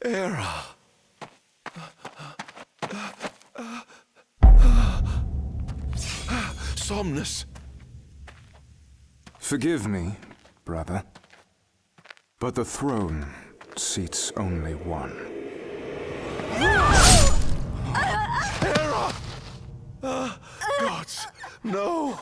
Era. Somnus. Forgive me, brother, but the throne seats only one. Era! Gods, no!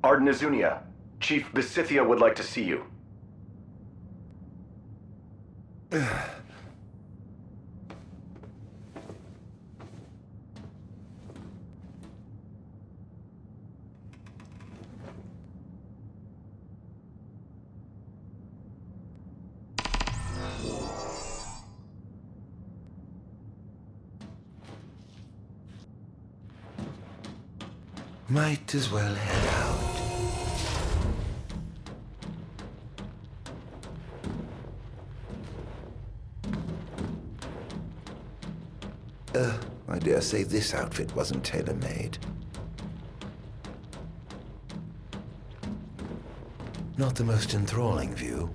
Ardyn. Ardyn Azunia, Chief Besithia would like to see you. Might as well head out. I dare say this outfit wasn't tailor-made. Not the most enthralling view.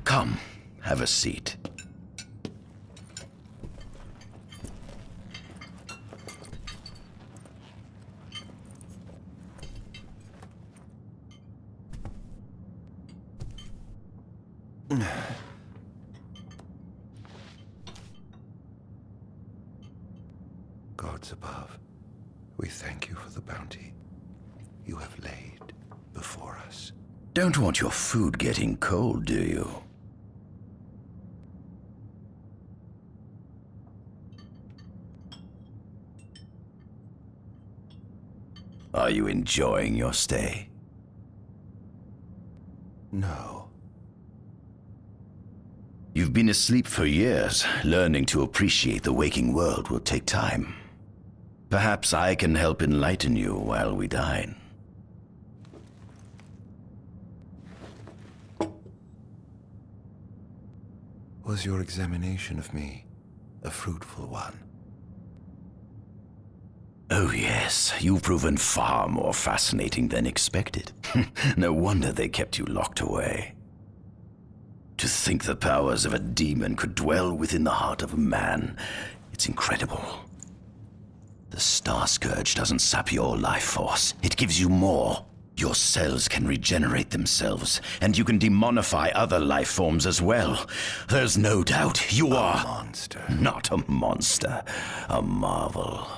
Come, have a seat. Gods above, we thank you for the bounty you have laid before us. Don't want your food getting cold, do you? Are you enjoying your stay? No. You've been asleep for years. Learning to appreciate the waking world will take time. Perhaps I can help enlighten you while we dine. Was your examination of me a fruitful one? Oh yes, you've proven far more fascinating than expected. No wonder they kept you locked away. To think the powers of a demon could dwell within the heart of a man, it's incredible. The Star Scourge doesn't sap your life force, it gives you more. Your cells can regenerate themselves, and you can demonify other life forms as well. There's no doubt you are... A monster. Not a monster, a marvel.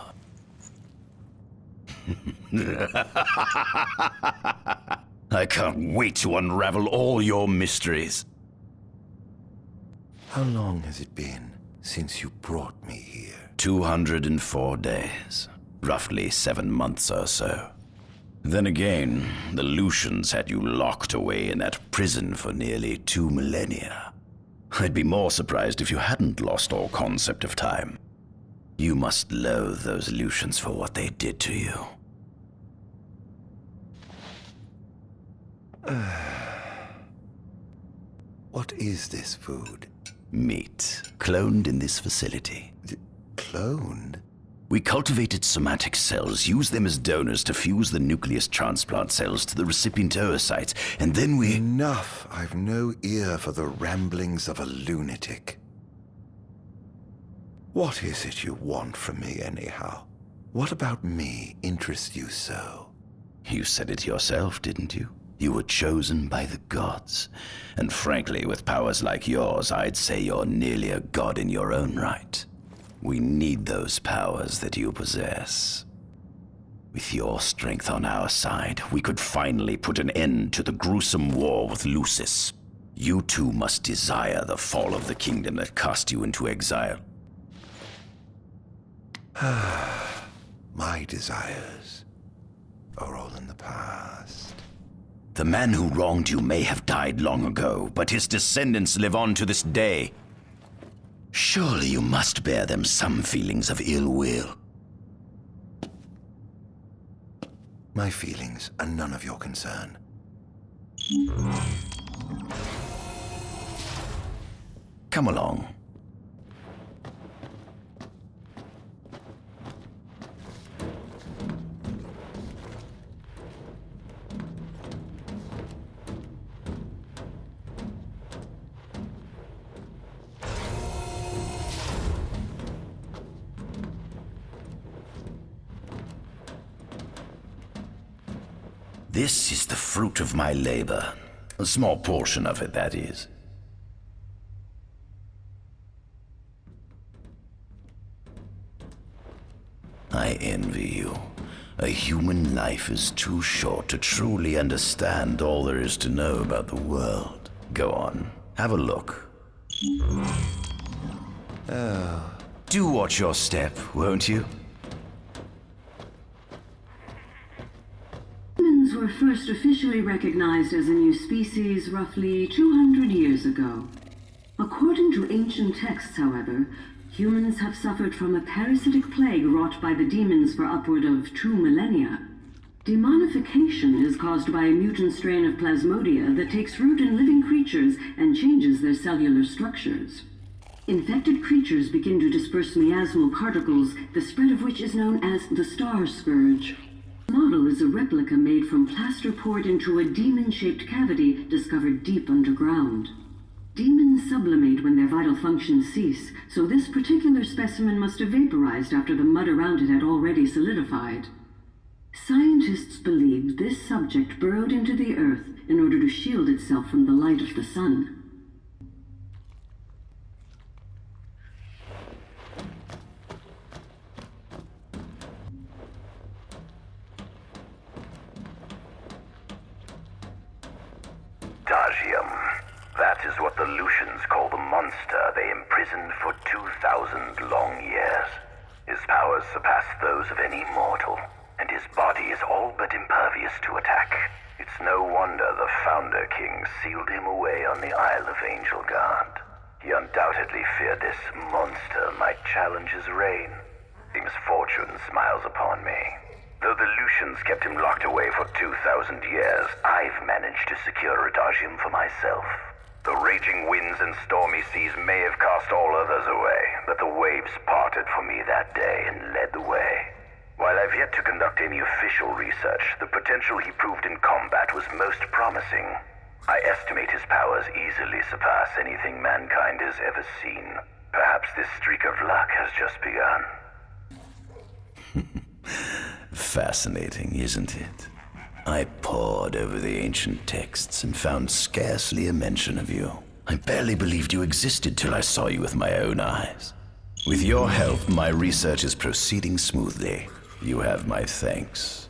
I can't wait to unravel all your mysteries. How long has it been since you brought me here? 204 days. Roughly 7 months or so. Then again, the Lucians had you locked away in that prison for nearly 2 millennia. I'd be more surprised if you hadn't lost all concept of time. You must loathe those Lucians for what they did to you. What is this food? Meat, cloned in this facility. Cloned? We cultivated somatic cells, used them as donors to fuse the nucleus transplant cells to the recipient oocytes, and then we... Enough! I've no ear for the ramblings of a lunatic. What is it you want from me, anyhow? What about me interests you so? You said it yourself, didn't you? You were chosen by the gods. And frankly, with powers like yours, I'd say you're nearly a god in your own right. We need those powers that you possess. With your strength on our side, we could finally put an end to the gruesome war with Lucis. You too must desire the fall of the kingdom that cast you into exile. My desires are all in the past. The man who wronged you may have died long ago, but his descendants live on to this day. Surely you must bear them some feelings of ill will. My feelings are none of your concern. Come along. This is the fruit of my labor. A small portion of it, that is. I envy you. A human life is too short to truly understand all there is to know about the world. Go on, have a look. Do watch your step, won't you? Humans were first officially recognized as a new species roughly 200 years ago. According to ancient texts, however, humans have suffered from a parasitic plague wrought by the demons for upward of 2 millennia. Demonification is caused by a mutant strain of plasmodia that takes root in living creatures and changes their cellular structures. Infected creatures begin to disperse miasmal particles, the spread of which is known as the Star Scourge. The model is a replica made from plaster poured into a demon-shaped cavity discovered deep underground. Demons sublimate when their vital functions cease, so this particular specimen must have vaporized after the mud around it had already solidified. Scientists believe this subject burrowed into the earth in order to shield itself from the light of the sun. That is what the Lucians call the monster they imprisoned for 2,000 long years. His powers surpass those of any mortal, and his body is all but impervious to attack. It's no wonder the Founder King sealed him away on the Isle of Angel Guard. He undoubtedly feared this monster might challenge his reign. His fortune smiles upon me. Though the Lucians kept him locked away for 2,000 years, I've managed to secure Ardyn for myself. The raging winds and stormy seas may have cast all others away, but the waves parted for me that day and led the way. While I've yet to conduct any official research, the potential he proved in combat was most promising. I estimate his powers easily surpass anything mankind has ever seen. Perhaps this streak of luck has just begun. Fascinating, isn't it? I pored over the ancient texts and found scarcely a mention of you. I barely believed you existed till I saw you with my own eyes. With your help, my research is proceeding smoothly. You have my thanks.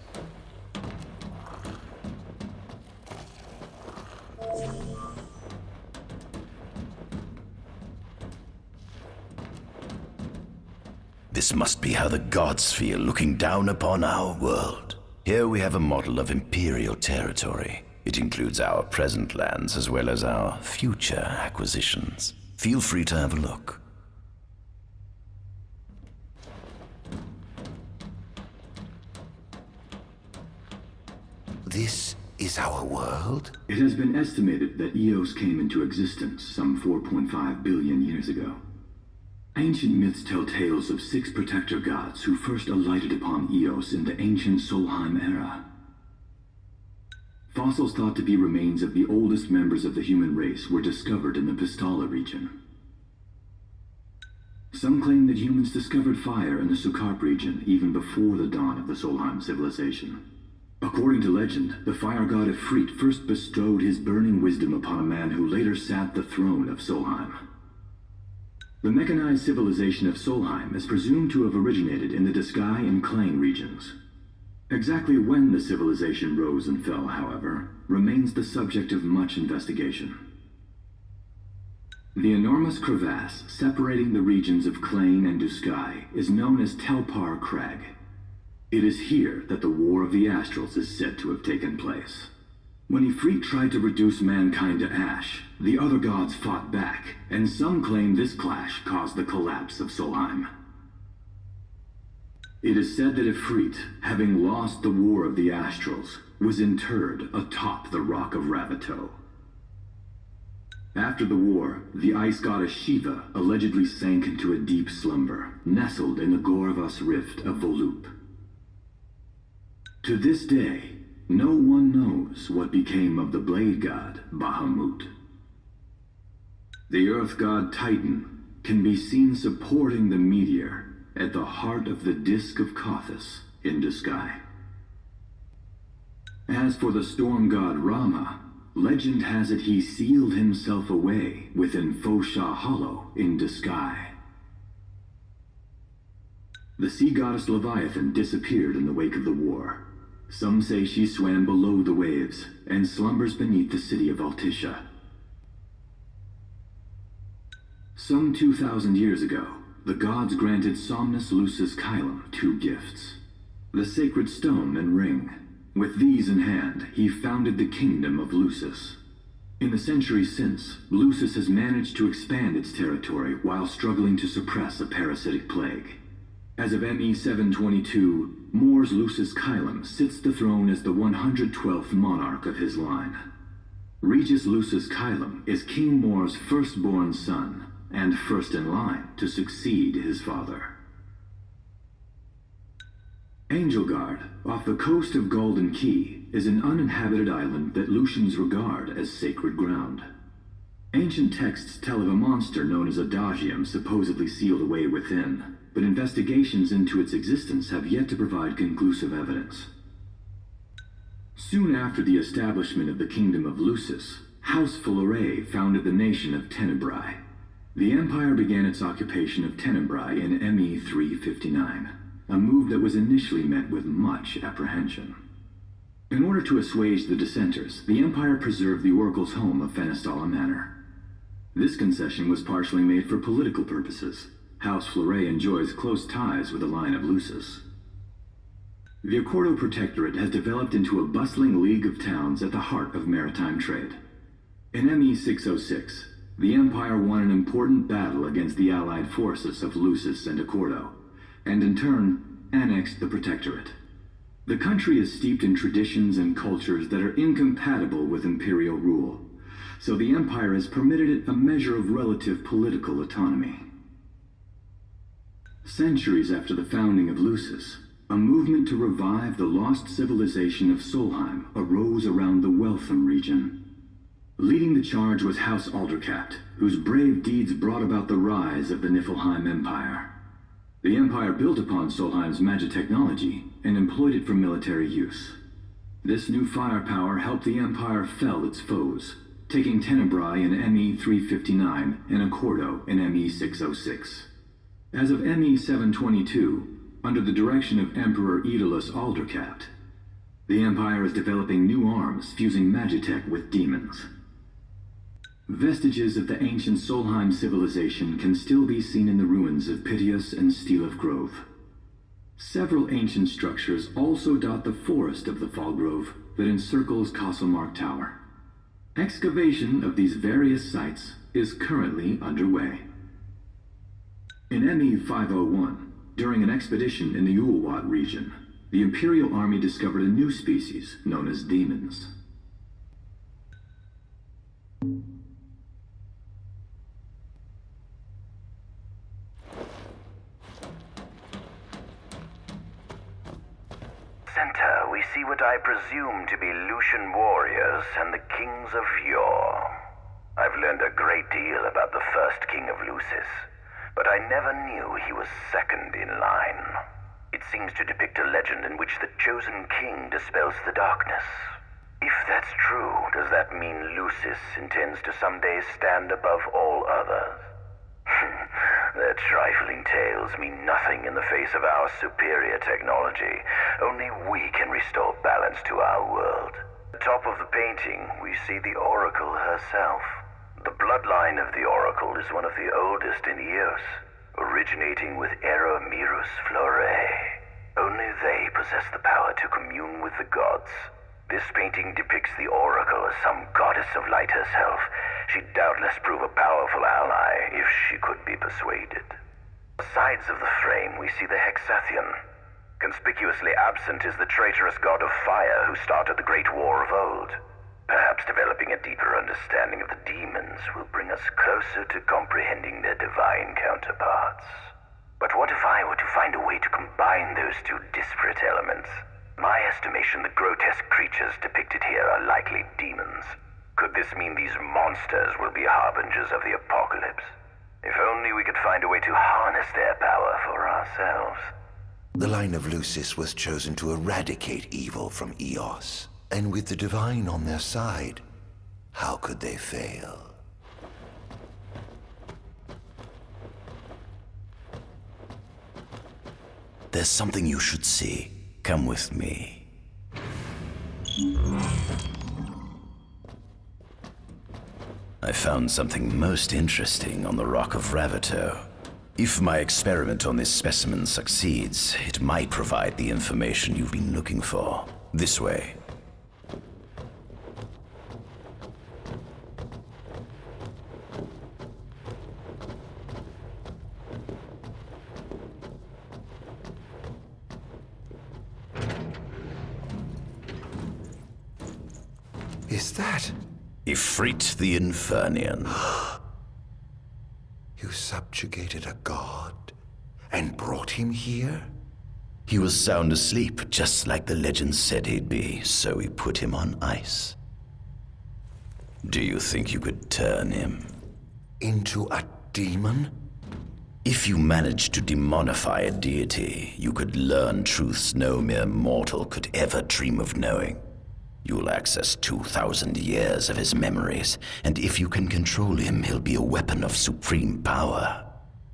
This must be how the gods feel looking down upon our world. Here we have a model of imperial territory. It includes our present lands as well as our future acquisitions. Feel free to have a look. This is our world? It has been estimated that Eos came into existence some 4.5 billion years ago. Ancient myths tell tales of 6 protector gods who first alighted upon Eos in the ancient Solheim era. Fossils thought to be remains of the oldest members of the human race were discovered in the Pistala region. Some claim that humans discovered fire in the Sukarp region even before the dawn of the Solheim civilization. According to legend, the fire god Ifrit first bestowed his burning wisdom upon a man who later sat the throne of Solheim. The mechanized civilization of Solheim is presumed to have originated in the Disgaea and Klang regions. Exactly when the civilization rose and fell, however, remains the subject of much investigation. The enormous crevasse separating the regions of Clane and Duskai is known as Telpar Crag. It is here that the War of the Astrals is said to have taken place. When Ifrit tried to reduce mankind to ash, the other gods fought back, and some claim this clash caused the collapse of Solheim. It is said that Ifrit, having lost the War of the Astrals, was interred atop the Rock of Ravito. After the war, the ice goddess Shiva allegedly sank into a deep slumber, nestled in the Goravas Rift of Volúp. To this day, no one knows what became of the blade god Bahamut. The earth god Titan can be seen supporting the meteor at the heart of the disk of Kothis in Duskai. As for the storm god Rama, legend has it he sealed himself away within Fosha Hollow in Duskai. The sea goddess Leviathan disappeared in the wake of the war. Some say she swam below the waves and slumbers beneath the city of Altisha. Some 2,000 years ago, the gods granted Somnus Lucis Caelum 2 gifts: the sacred stone and ring. With these in hand, he founded the kingdom of Lucis. In the centuries since, Lucis has managed to expand its territory while struggling to suppress a parasitic plague. As of ME 722, Mor's Lucis Caelum sits the throne as the 112th monarch of his line. Regis Lucis Caelum is King Mor's firstborn son, and first in line to succeed his father. Angelgard, off the coast of Golden Key, is an uninhabited island that Lucians regard as sacred ground. Ancient texts tell of a monster known as Adagium supposedly sealed away within, but investigations into its existence have yet to provide conclusive evidence. Soon after the establishment of the Kingdom of Lucis, House Fulleré founded the nation of Tenebrae. The empire began its occupation of Tenebrae in ME 359, a move that was initially met with much apprehension. In order to assuage the dissenters, the empire preserved the oracle's home of Fenestala Manor. This concession was partially made for political purposes. House Fulleré enjoys close ties with the line of Lucis. The Accordo Protectorate has developed into a bustling league of towns at the heart of maritime trade. In ME 606, the Empire won an important battle against the allied forces of Lucis and Accordo, and in turn, annexed the Protectorate. The country is steeped in traditions and cultures that are incompatible with imperial rule, so the Empire has permitted it a measure of relative political autonomy. Centuries after the founding of Lucis, a movement to revive the lost civilization of Solheim arose around the Weltham region. Leading the charge was House Aldercapt, whose brave deeds brought about the rise of the Niflheim Empire. The Empire built upon Solheim's magic technology and employed it for military use. This new firepower helped the Empire fell its foes, taking Tenebrae in ME 359 and Accordo in ME 606. As of ME 722, under the direction of Emperor Aedalus Aldercapt, the Empire is developing new arms fusing magitech with demons. Vestiges of the ancient Solheim civilization can still be seen in the ruins of Piteous and Steelif Grove. Several ancient structures also dot the forest of the Fallgrove that encircles Castlemark Tower. Excavation of these various sites is currently underway. In ME 501, during an expedition in the Ulwat region, the Imperial Army discovered a new species known as demons. Center, we see what I presume to be Lucian warriors and the kings of yore. I've learned a great deal about the first king of Lucis, but I never knew he was second in line. It seems to depict a legend in which the chosen king dispels the darkness. If that's true, does that mean Lucis intends to someday stand above all others? Their trifling tales mean nothing in the face of our superior technology. Only we can restore balance to our world. At the top of the painting, we see the Oracle herself. The bloodline of the Oracle is one of the oldest in Eos, originating with Eromirus Flore. Only they possess the power to commune with the gods. This painting depicts the Oracle as some goddess of light herself. She'd doubtless prove a powerful ally if she could be persuaded. On the sides of the frame, we see the Hexathian. Conspicuously absent is the traitorous god of fire who started the Great War of old. Perhaps developing a deeper understanding of the demons will bring us closer to comprehending their divine counterparts. But what if I were to find a way to combine those two disparate elements? In my estimation, the grotesque creatures depicted here are likely demons. Could this mean these monsters will be harbingers of the apocalypse? If only we could find a way to harness their power for ourselves. The line of Lucis was chosen to eradicate evil from Eos. And with the divine on their side, how could they fail? There's something you should see. Come with me. I found something most interesting on the Rock of Ravito. If my experiment on this specimen succeeds, it might provide the information you've been looking for. This way. Is that? Ifrit the Infernian. You subjugated a god and brought him here? He was sound asleep, just like the legend said he'd be, so we put him on ice. Do you think you could turn him Into a demon? If you managed to demonify a deity, you could learn truths no mere mortal could ever dream of knowing. You'll access 2,000 years of his memories, and if you can control him, he'll be a weapon of supreme power.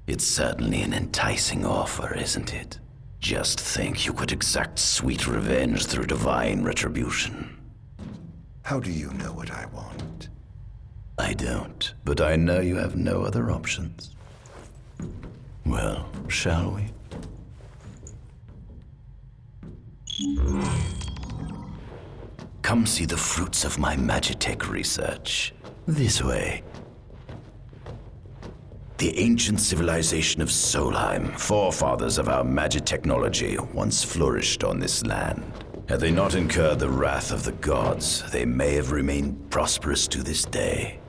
It's certainly an enticing offer, isn't it? Just think you could exact sweet revenge through divine retribution. How do you know what I want? I don't, but I know you have no other options. Well, shall we? Come see the fruits of my Magitech research. This way. The ancient civilization of Solheim, forefathers of our Magitechnology, once flourished on this land. Had they not incurred the wrath of the gods, they may have remained prosperous to this day.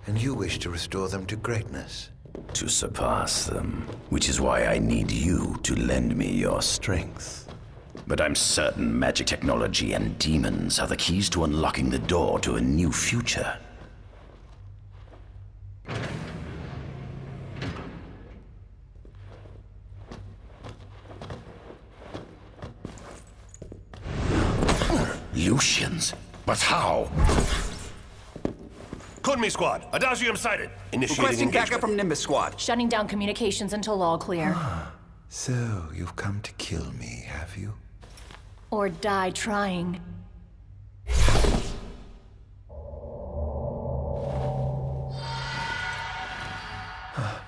And you wish to restore them to greatness? To surpass them, which is why I need you to lend me your strength. But I'm certain magic technology and demons are the keys to unlocking the door to a new future. Lucians? But how? Kunmi Squad, Adagium sighted. Initiating Requesting engagement. backup from Nimbus Squad. Shutting down communications until all clear. So, you've come to kill me, have you? Or die trying.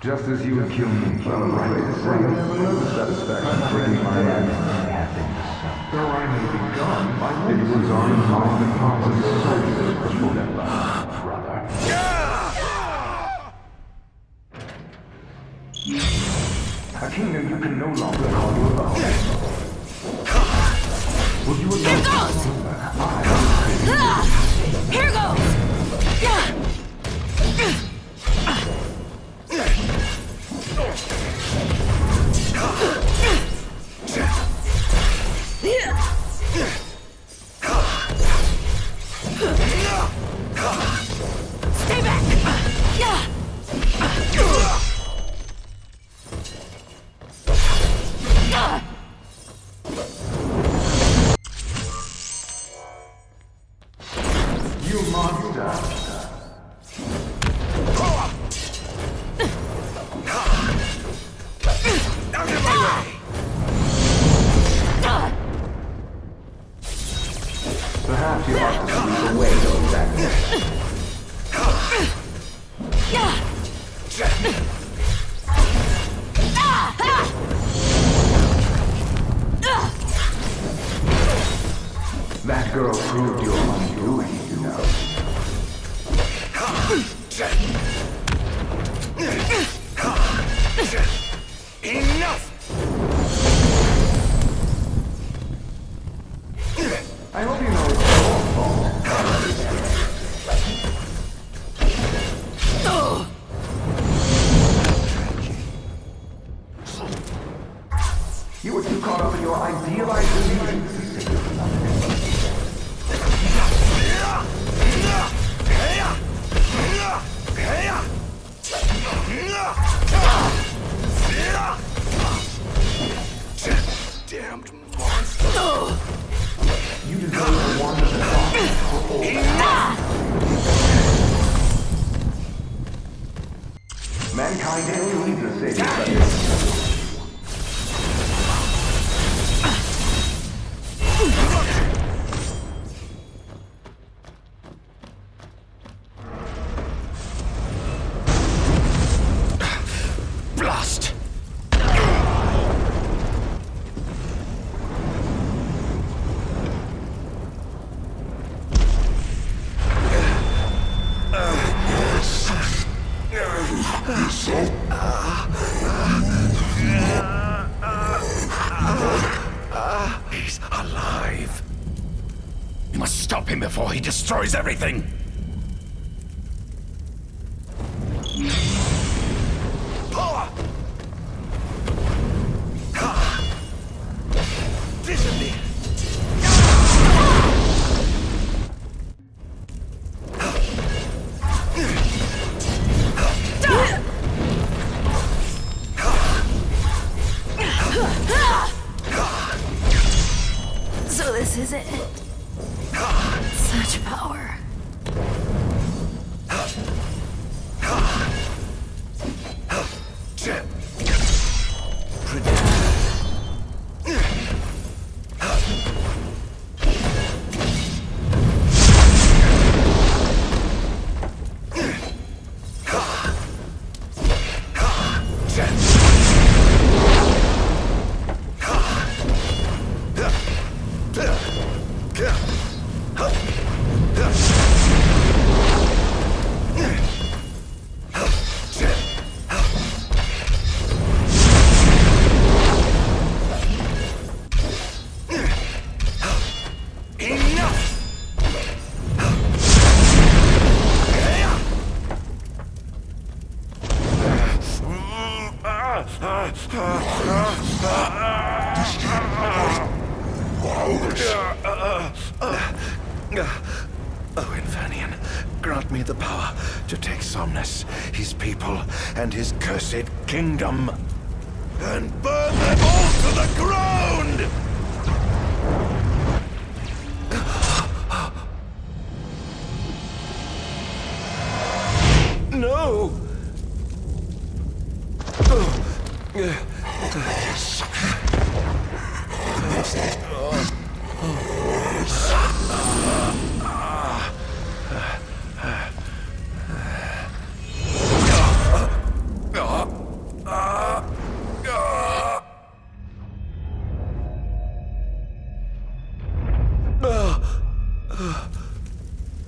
Just as you would kill me, well, right to say, I never know the satisfaction of taking my hand. Though I may be gone, it was on the top of your soldiers, brother. A kingdom you can no longer call your own. Would you Here goes! Here goes! Stay back! You monster! Enough! I hope you know it's your fault. You were too caught up in your idealized illusions to see. Damned monster! You deserve the one that mankind only needs a savior. Blast! He's alive. You must stop him before he destroys everything. Power! Disappear! So this is it. Such power. Oh, Infanian, grant me the power to take Somnus, his people, and his cursed kingdom, and burn them all to the ground! No!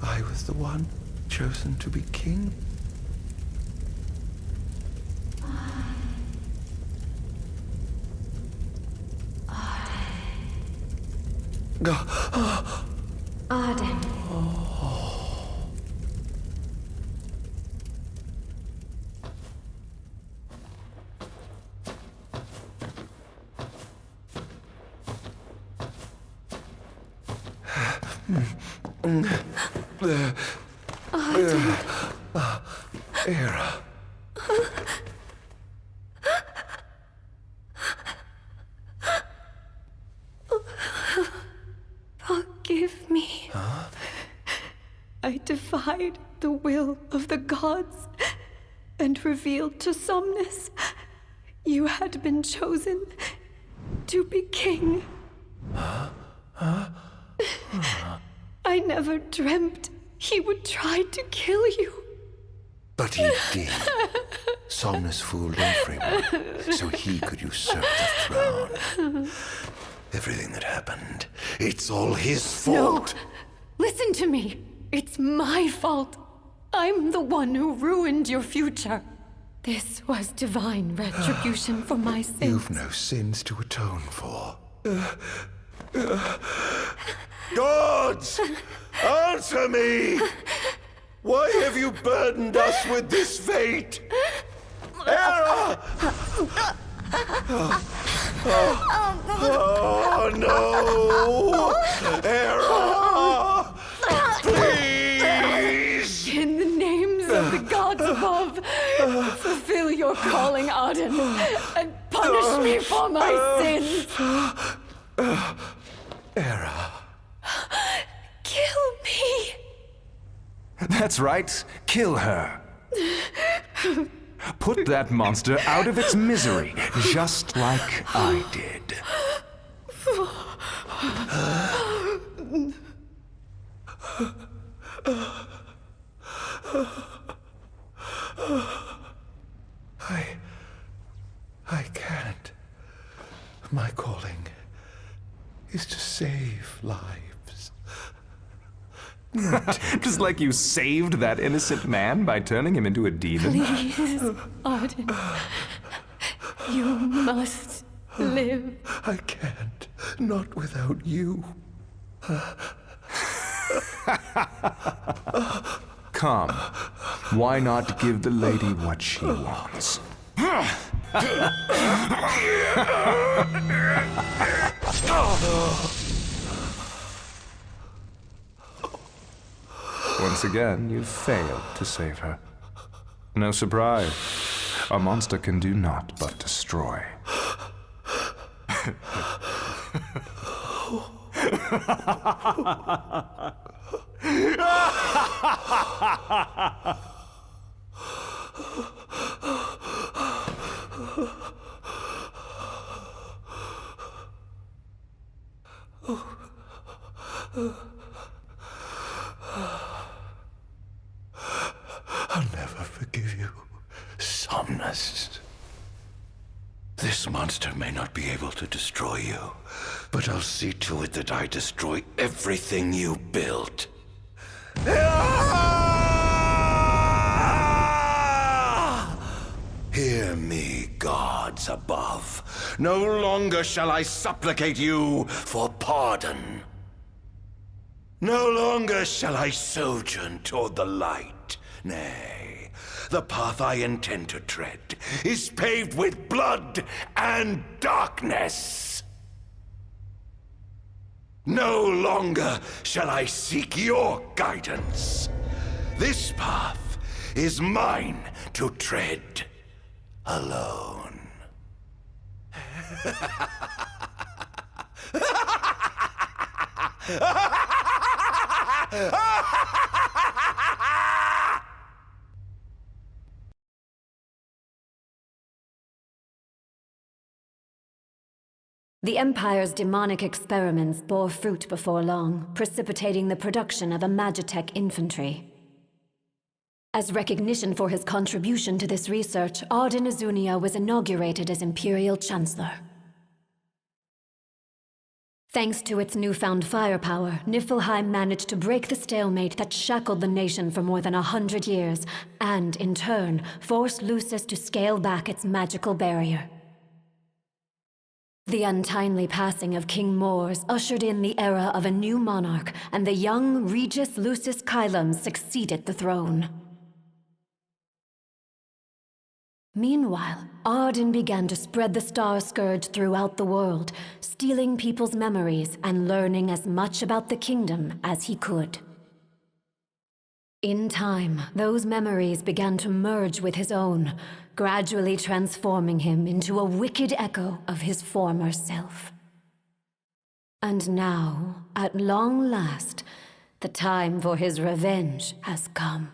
I was the one chosen to be king. Ardyn. Era. Forgive me. I defied the will of the gods and revealed to Somnus you had been chosen to be king. I never dreamt he would try to kill you. But he did. Somnus fooled everyone, so he could usurp the throne. Everything that happened, it's all his fault. No! Listen to me! It's my fault! I'm the one who ruined your future. This was divine retribution for my sins. You've no sins to atone for. Gods! Answer me! Why have you burdened us with this fate? Hera! Oh no! Hera! Please! In the names of the gods above, fulfill your calling, Ardyn, and punish me for my sins! Hera. Kill me! That's right. Kill her. Put that monster out of its misery, just like I did. I can't. My calling is to save lives. Just like you saved that innocent man by turning him into a demon. Please, Ardyn. You must live. I can't. Not without you. Come. Why not give the lady what she wants? Once again, you failed to save her. No surprise. A monster can do naught but destroy. I'll never forgive you, Somnus. This monster may not be able to destroy you, but I'll see to it that I destroy everything you built. Hear me, gods above. No longer shall I supplicate you for pardon. No longer shall I sojourn toward the light. Nay, the path I intend to tread is paved with blood and darkness. No longer shall I seek your guidance. This path is mine to tread alone. The Empire's demonic experiments bore fruit before long, precipitating the production of a Magitech infantry. As recognition for his contribution to this research, Ardyn Azunia was inaugurated as Imperial Chancellor. Thanks to its newfound firepower, Niflheim managed to break the stalemate that shackled the nation for more than 100 years, and, in turn, forced Lucis to scale back its magical barrier. The untimely passing of King Mors ushered in the era of a new monarch, and the young Regis Lucis Kylum succeeded the throne. Meanwhile, Ardyn began to spread the Star Scourge throughout the world, stealing people's memories and learning as much about the kingdom as he could. In time, those memories began to merge with his own, gradually transforming him into a wicked echo of his former self. And now, at long last, the time for his revenge has come.